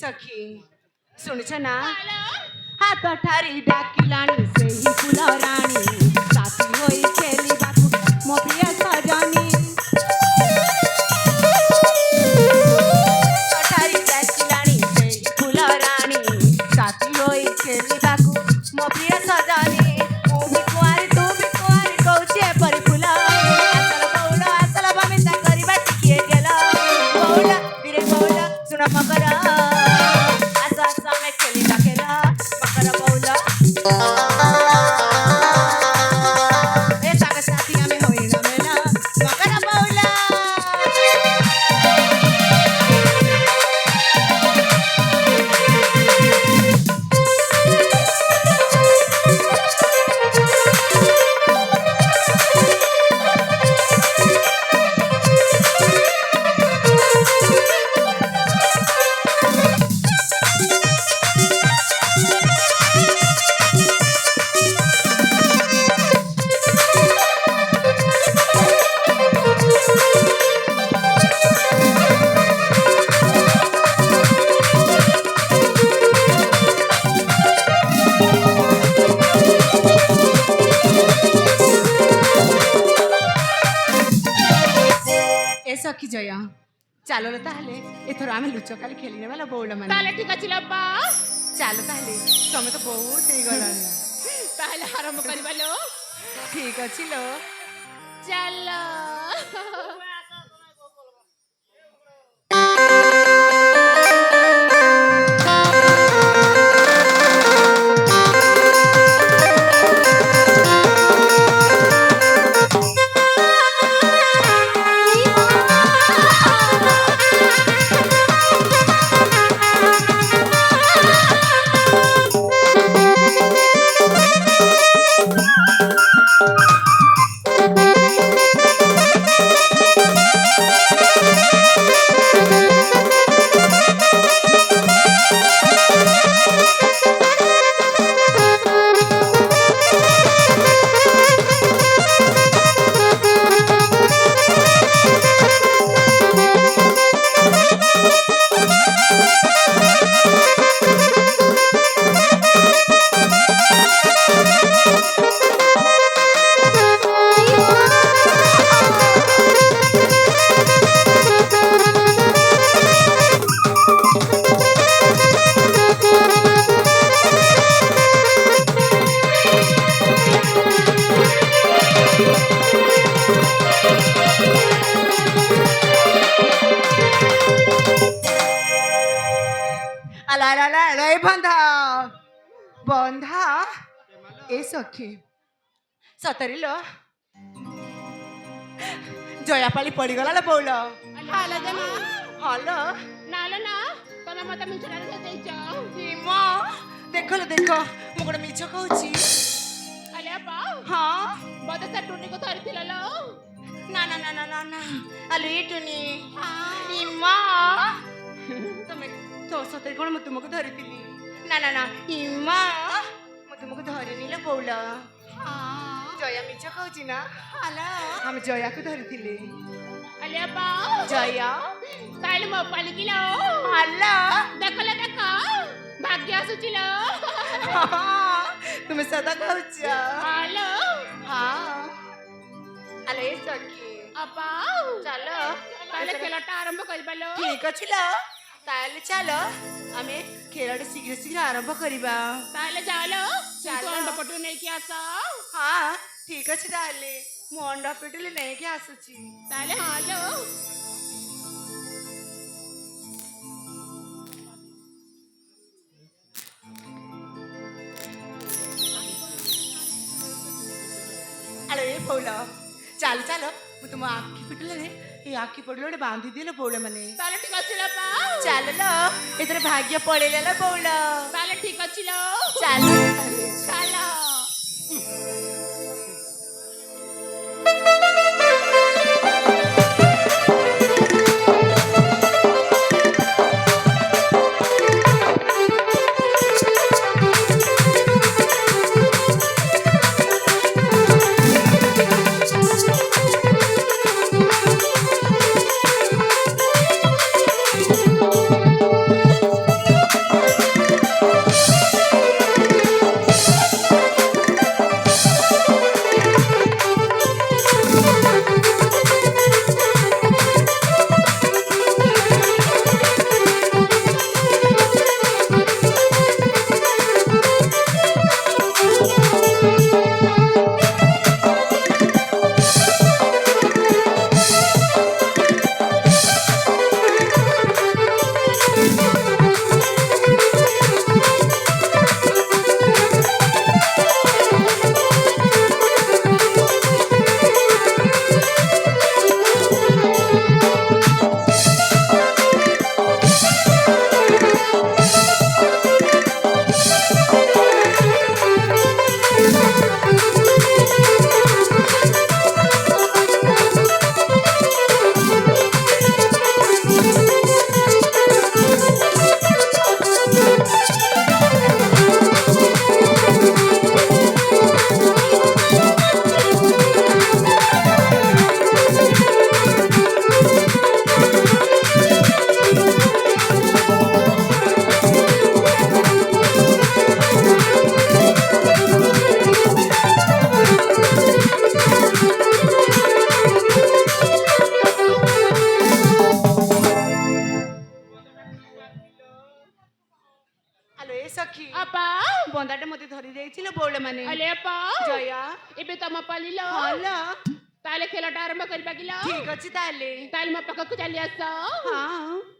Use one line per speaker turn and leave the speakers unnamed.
सखी शुणुछ ना
हेलो
हाथ ठारी डाकिलाणी से ही फूल राणी साथी होई खेली बाकू मो प्रिय सजनी ठारी डाकिलाणी से ही फूल राणी साथी होई खेली बाकू मो प्रिय सजनी तू भी कुआरी कौचे परी फूल आसल बमिता करिबा टिकिए गेला बौला बिरे बौला सुना मकर सखी जया चलो ताहले एथर आमे लुचकाली खेलिने वाला बौला माने
ताले ठीक अछि लब्बा
चलो ताहले तमे तो बहुत ही गलानी
ताले आरंभ करबा लो
ठीक अछि लो
चलो
बंधा बंधा ए सखी सतरी लो जयापाली पड़ी गला बौल
हालो जमा
हलो
नालो ना तमे मते मिछरा रे देइचो
हिमा देखो लो देखो मु कोन मिछ कहूची
अले अपा
हां
बदे से टुनी को धरिथिला लो
ना ना ना ना ना ना अले टुनी
हां
हिमा तमे तो सतरी कोन मु तुमको धरिथिली ना ना ना हिमा मु तुमको धरिनी लो बौल
हां
जया मिछ कहूची ना
हालो
हम जया को धरिथिली
अले अपा
जया
ताले मो पाली किलो
हल्ला
देखला देखा भाग्य सुचिलो
तुम्हें सदा कहूचा
हालो
हाँ अले सखी
अपा
चलो
ताले खेलटा आरंभ करबालो
ठीक अछि लो ताले चलो आमे खेलटा शीघ्र शीघ्र आरंभ करिबा
ताले जालो
चलो।
तू अंडा पटु नै कि आसा
हाँ ठीक अछि ताले मु अंडा पेटले नै के आसुची
ताले हालो
अरे बोला चल चलो मु तुम आखी पिटले रे ये आखी पडलोडे बांधी दिले बोले माने
ताले ठीक अछि लो पा
चल लो इधर भाग्य पडेले ला बोला
ताले ठीक अछि लो
चल
चलो
सखी
अपा
बंदाटे मते धरी देइथिले बौले माने
अले अपा
जया
एबे तम पालिलो
हला
ताले खेलटा आरंभ करबा किलो
ठीक अछि ताले
ताले म पक्का चली आस
हां